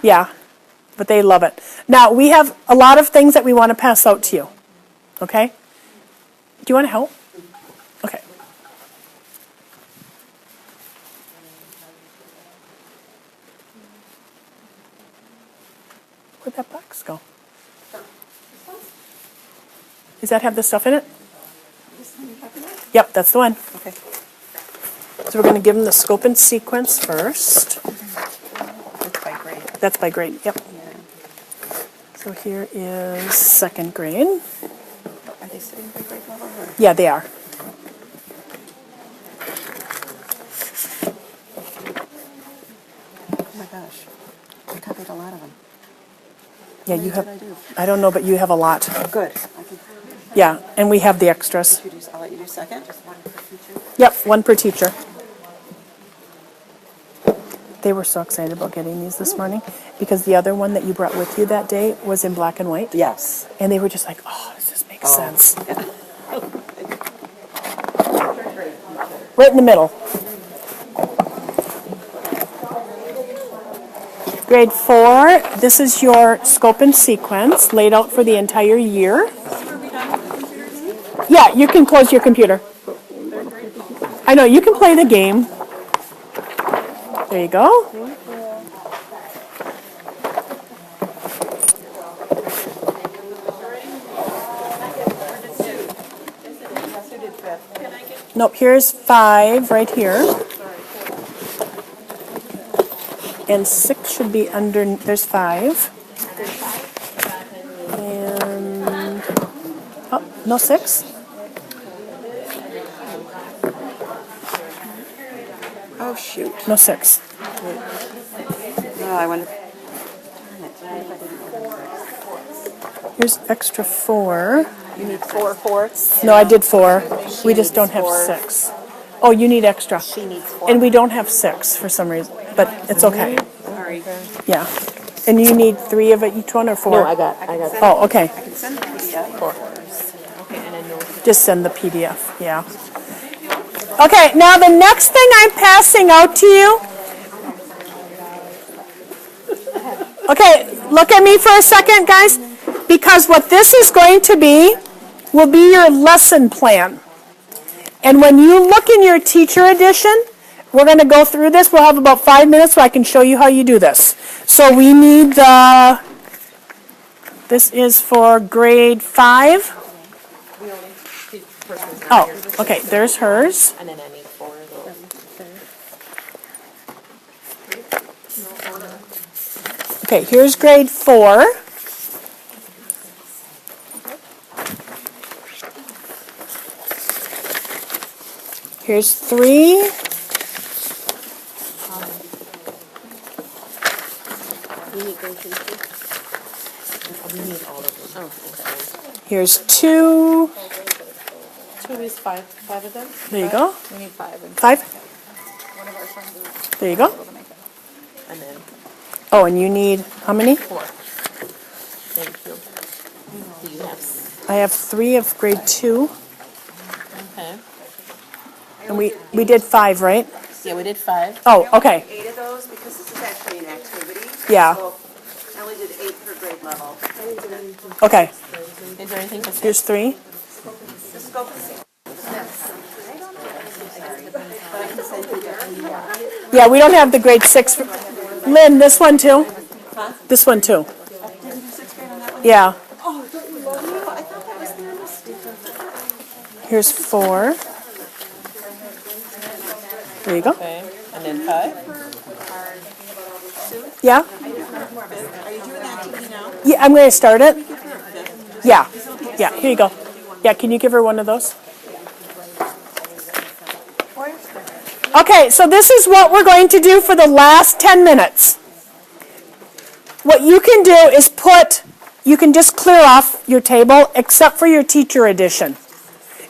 Yeah, but they love it. Now, we have a lot of things that we want to pass out to you. Okay? Do you want to help? Okay. Where'd that box go? Does that have the stuff in it? Yep, that's the one. Okay. So we're going to give them the scope and sequence first. That's by grade. That's by grade, yep. So here is second grade. Are they sitting by grade level or? Yeah, they are. Oh my gosh, I copied a lot of them. Yeah, How you many have, did I do? I don't know, but you have a lot. Good. I can, Yeah, and we have the extras. I'll let you do second. Just one for teacher. Yep, one per teacher. They were so excited about getting these this morning because the other one that you brought with you that day was in black and white. Yes. And they were just like, oh, does this make sense? Right in the middle. Grade 4, this is your scope and sequence laid out for the entire year. Yeah, you can close your computer. I know, you can play the game. There you go. Nope, here's 5 right here. And 6 should be under, there's 5. And, oh, no 6? Oh, shoot. No 6. Oh, I wonder. Here's extra 4. You need 4 fourths. No, I did 4. She We just needs don't have 4. 6. Oh, you need extra. She needs 4. And we don't have 6 for some reason, but it's okay. Sorry. Yeah. And you need 3 of each one or 4? No, I got. Oh, okay. I can send the PDF. Just send the PDF, yeah. Okay, now the next thing I'm passing out to you. Okay, look at me for a second, guys, because what this is going to be will be your lesson plan. And when you look in your teacher edition, we're going to go through this. We'll have about 5 minutes so I can show you how you do this. So we need the, this is for grade 5. Oh, okay, there's hers. And then I need 4 of those. Okay, here's grade 4. Here's 3. We need those too. We need all of them. Oh, okay. Here's 2. 2 is 5. 5 of them? There you go. We need 5. 5. One of our sons is There you go. able to make it. And then Oh, and you need how many? 4. Thank you. Do you have? I have 3 of grade 2. Okay. And we did 5, right? Yeah, we did 5. Oh, okay. 8 of those because this is actually an activity. Yeah. So I only did 8 per grade level. Okay. Is there anything to say? Here's 3. The scope is Yeah, we don't have the grade 6. Lynn, this one too? This one too. Yeah. Here's 4. There you go. Okay. And then 5? Yeah? Are you doing the activity now? Yeah, I'm going to start it. Yeah. Yeah, here you go. Yeah, can you give her one of those? Okay, so this is what we're going to do for the last 10 minutes. What you can do is you can just clear off your table except for your teacher edition.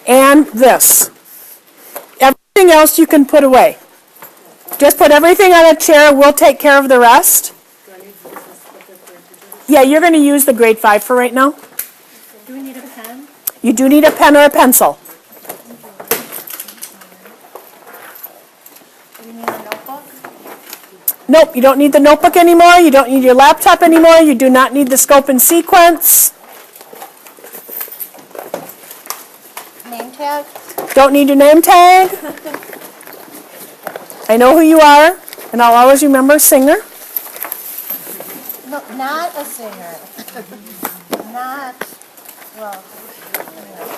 And this. Everything else you can put away. Just put everything on a chair. We'll take care of the rest. Yeah, you're going to use the grade 5 for right now. Do we need a pen? You do need a pen or a pencil. Do we need a notebook? Nope, you don't need the notebook anymore. You don't need your laptop anymore. You do not need the scope and sequence. Name tag? Don't need your name tag. I know who you are, and I'll always remember singer. No, not a singer. Not, well,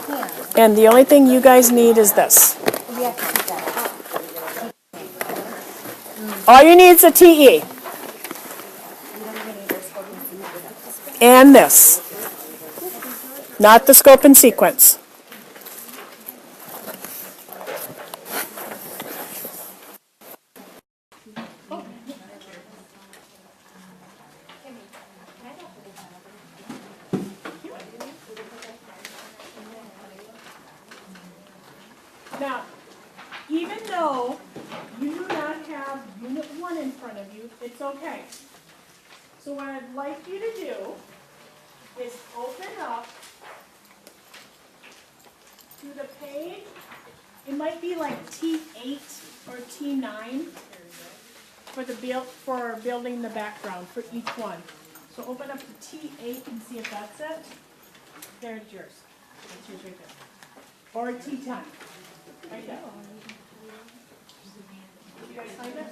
yeah. And the only thing you guys need is this. We have to keep that up. All you need is a TE. And this. Not the scope and sequence. Now, even though you do not have Unit 1 in front of you, it's okay. So what I'd like you to do is open up to the page. It might be like T8 or T9 for building the background for each one. So open up to T8 and see if that's it. There's yours. That's yours right there. Or T10. Right there. You guys find it?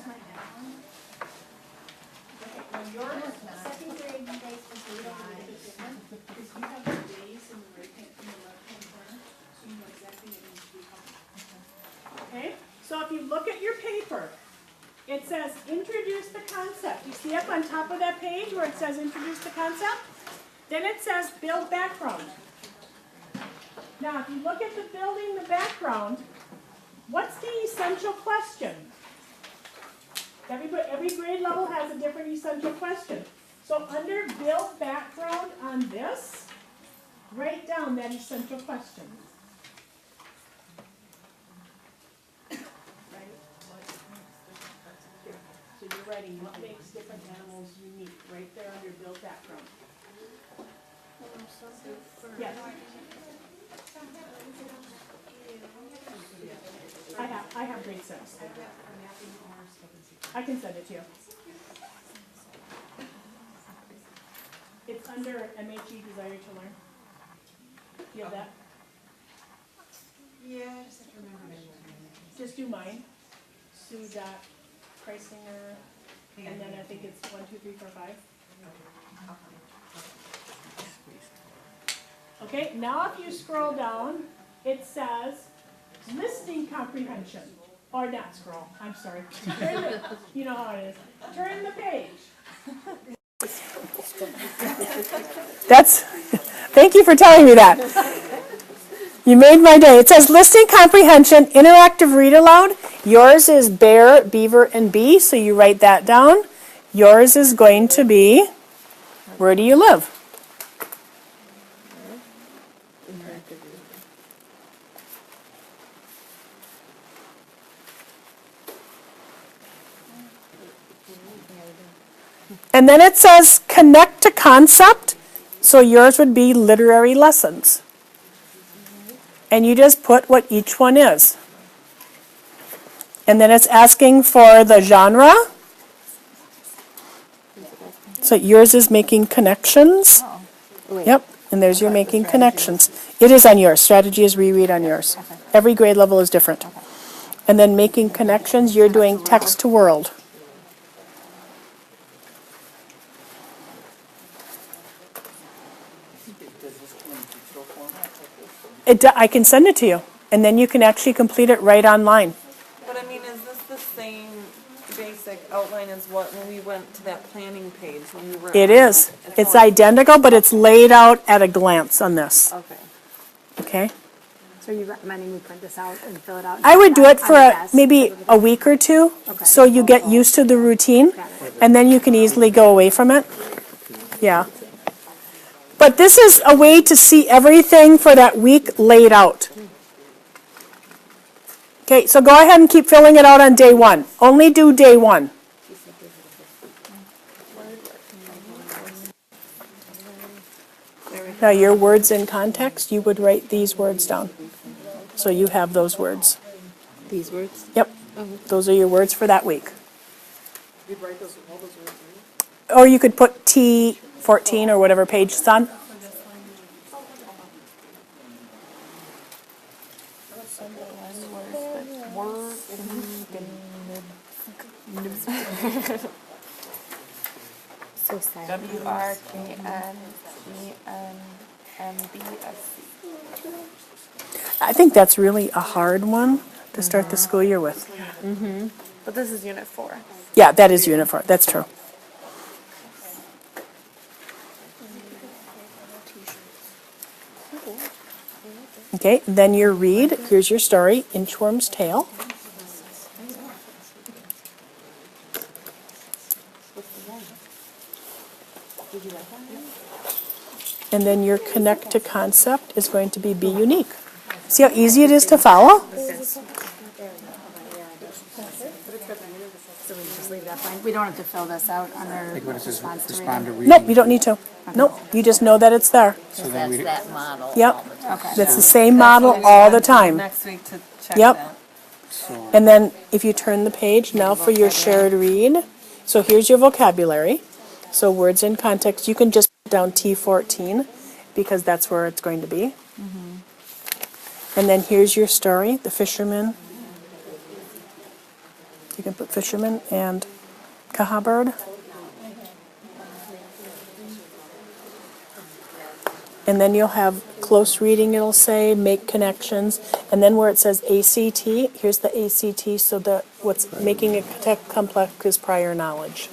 Okay, now yours, second grade, you guys can do it a little bit different because you have the days in the right hand, in the left hand corner, so you know exactly what needs to be covered. Okay, so if you look at your paper, it says introduce the concept. You see up on top of that page where it says introduce the concept? Then it says build background. Now, if you look at the building the background, what's the essential question? Every grade level has a different essential question. So under build background on this, write down that essential question. So you're writing what makes different animals unique, right there under build background. Yes. I have grade 6. I can send it to you. It's under MHE Desire to Learn. Do you have that? Yeah, I just have to remember my name. Just do mine. Sue.Preisinger, and then I think it's 1, 2, 3, 4, 5. Okay, now if you scroll down, it says listening comprehension. Or not scroll, I'm sorry. You know how it is. Turn the page. Thank you for telling me that. You made my day. It says listening comprehension, interactive read aloud. Yours is bear, beaver, and bee, so you write that down. Yours is going to be, where do you live? And then it says connect to concept, so yours would be literary lessons. And you just put what each one is. And then it's asking for the genre. So yours is making connections. Yep, and there's your making connections. It is on yours. Strategy is reread on yours. Every grade level is different. And then making connections, you're doing text to world. I can send it to you, and then you can actually complete it right online. But I mean, is this the same basic outline as what when we went to that planning page when we were? It is. It's identical, but it's laid out at a glance on this. Okay. Okay? So are you recommending we print this out and fill it out? and I put would do on it for the desk? maybe a week or two, Okay. so you get used to the routine, and then you can easily go away from it. Yeah. But this is a way to see everything for that week laid out. Okay, so go ahead and keep filling it out on day one. Only do day one. Now, your words in context, you would write these words down. So you have those words. These words? Yep. Those are your words for that week. You'd write those, all those words in? Or you could put T14 or whatever page it's on. So sad. WRKNGNMBSC. I think that's really a hard one to start the school year with. But this is Unit 4. Yeah, that is Unit 4. That's true. Okay, then your read. Here's your story, Inchworm's Tale. And then your connect to concept is going to be unique. See how easy it is to follow? So we just leave that blank. We don't have to fill this out under Like when it says response to respond to reading. reading. Nope, you don't need to. Nope, you just know that it's there. So then we, That model. Yep, Okay. that's the same model all the time. Next week to check Yep. that. so, And then if you turn the page, now for your shared read. So here's your vocabulary. So words in context, you can just put down T14 because that's where it's going to be. And then here's your story, the fisherman. You can put fisherman and caja bird. And then you'll have close reading, it'll say, make connections. And then where it says ACT, here's the ACT, so that what's making it complex is prior knowledge.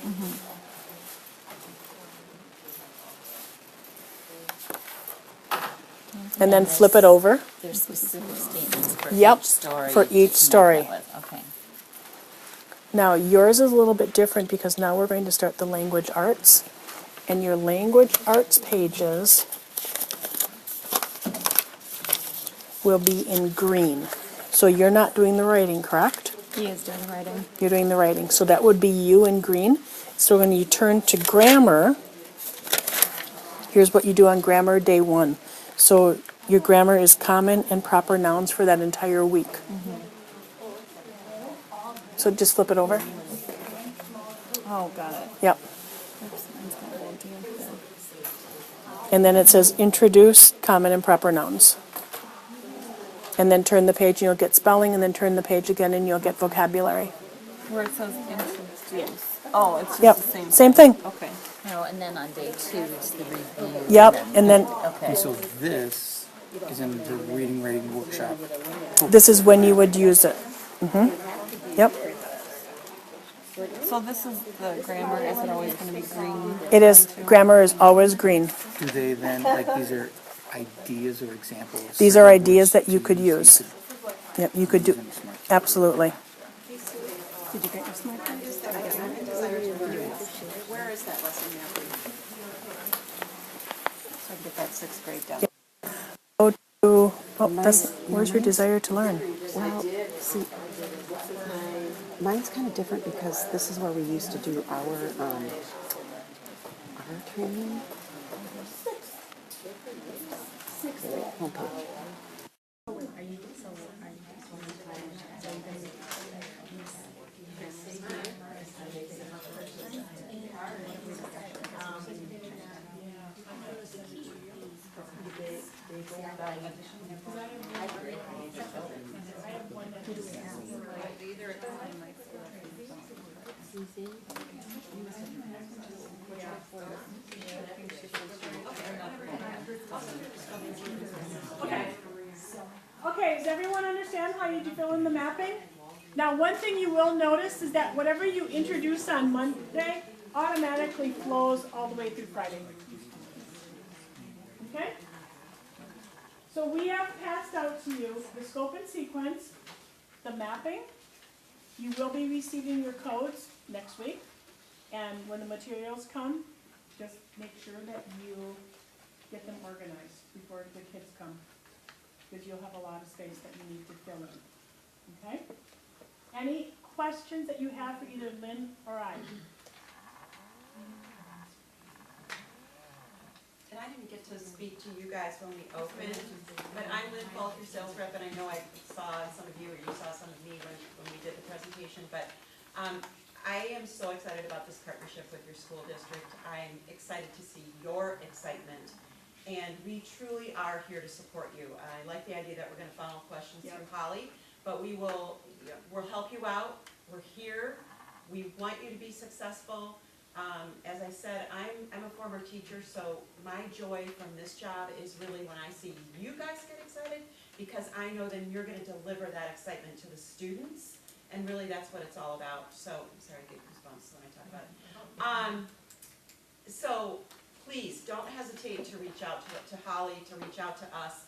And then flip it over. There's specific statements for Yep, each story. for each story. to connect that with. Okay. Now, yours is a little bit different because now we're going to start the language arts. And your language arts pages will be in green. So you're not doing the writing, correct? He is doing writing. You're doing the writing. So that would be you in green. So when you turn to grammar, here's what you do on grammar day one. So your grammar is common and proper nouns for that entire week. So just flip it over. Oh, got it. Yep. Oops, mine's got an idea here. And then it says introduce common and proper nouns. And then turn the page and you'll get spelling, and then turn the page again and you'll get vocabulary. Where it says introduce. Oh, it's just Yep, the same. same thing. Okay. No, and then on day 2, it's the review. Yep, and then Okay. and so this is in the reading rating workshop. this is when you would use it. Yep, So this is the grammar. Is it always going to be green? it is. Grammar is always green. Do they then, like, these are ideas or examples? These are certain ideas words that you to could use. Yep, you could do, use in Smart. absolutely. Did you get your smart card? Where is that lesson now? So I can get that 6th grade done. Go to, oh, that's, where's your desire to learn? Well, see, mine's kind of different because this is where we used to do our training. Okay, wait, homepage. Okay, does everyone understand how you fill in the mapping? Now, one thing you will notice is that whatever you introduce on Monday automatically flows all the way through Friday. Okay? So we have passed out to you the scope and sequence, the mapping. You will be receiving your codes next week. And when the materials come, just make sure that you get them organized before the kids come, because you'll have a lot of space that you need to fill in. Okay? Any questions that you have for either Lynn or I? And I didn't get to speak to you guys when we opened, but I'm Lynn Falk, your sales rep, and I know I saw some of you, or you saw some of me when we did the presentation, but I am so excited about this partnership with your school district. I'm excited to see your excitement, and we truly are here to support you. I like the idea that we're going to funnel questions through Holly, but we'll help you out. We're here. We want you to be successful. As I said, I'm a former teacher, so my joy from this job is really when I see you guys get excited, because I know then you're going to deliver that excitement to the students, and really that's what it's all about. So, I'm sorry, I get goosebumps when I talk about it. So, please, don't hesitate to reach out to Holly, to reach out to us.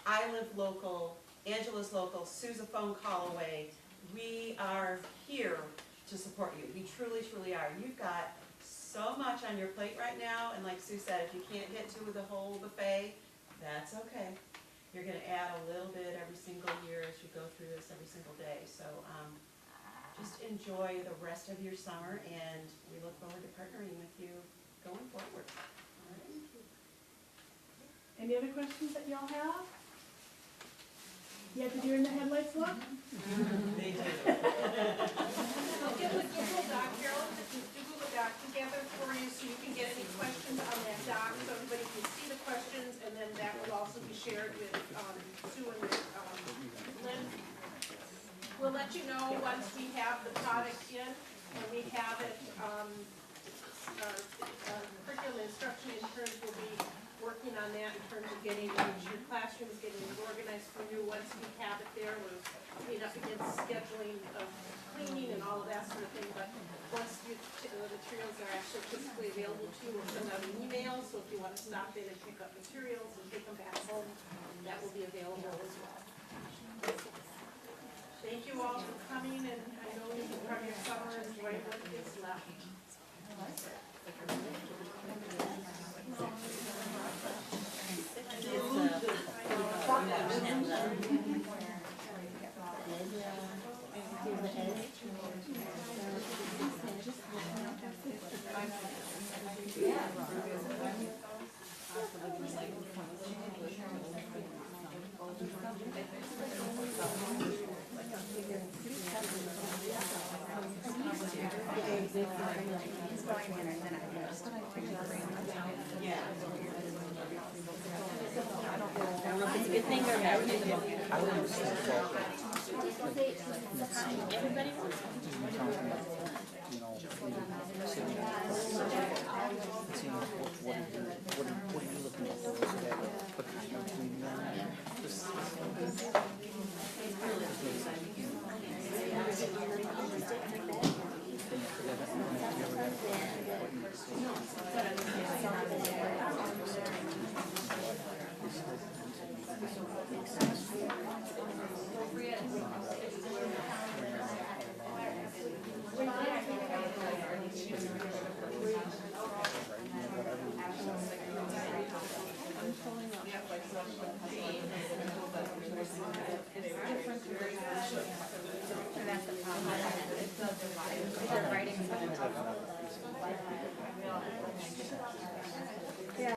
I live local, Angela's local, Sue's a phone call away. We are here to support you. We truly, truly are. You've got so much on your plate right now, and like Sue said, if you can't get to the whole buffet, that's okay. You're going to add a little bit every single year as you go through this every single day. So just enjoy the rest of your summer, and we look forward to partnering with you going forward. All right. Any other questions that y'all have? You have the deer in the headlights look? They do. I'll get the Google Doc, Carol, the Google Doc together for you so you can get any questions on that doc, so everybody can see the questions, and then that will also be shared with Sue and with Lynn. We'll let you know once we have the product in, and we have it, our curriculum instruction interns will be working on that in terms of getting your classrooms, getting them organized for you. Once we have it there, we're coming up against scheduling of cleaning and all of that sort of thing. But once the materials are actually physically available to you, we'll send out an email. So if you want to stop in and pick up materials and take them back home, that will be available as well. Thank you all for coming, and I know you can from your summer and enjoy what is left. I don't know if it's a good thing or bad thing. Everybody wants What are you looking writing.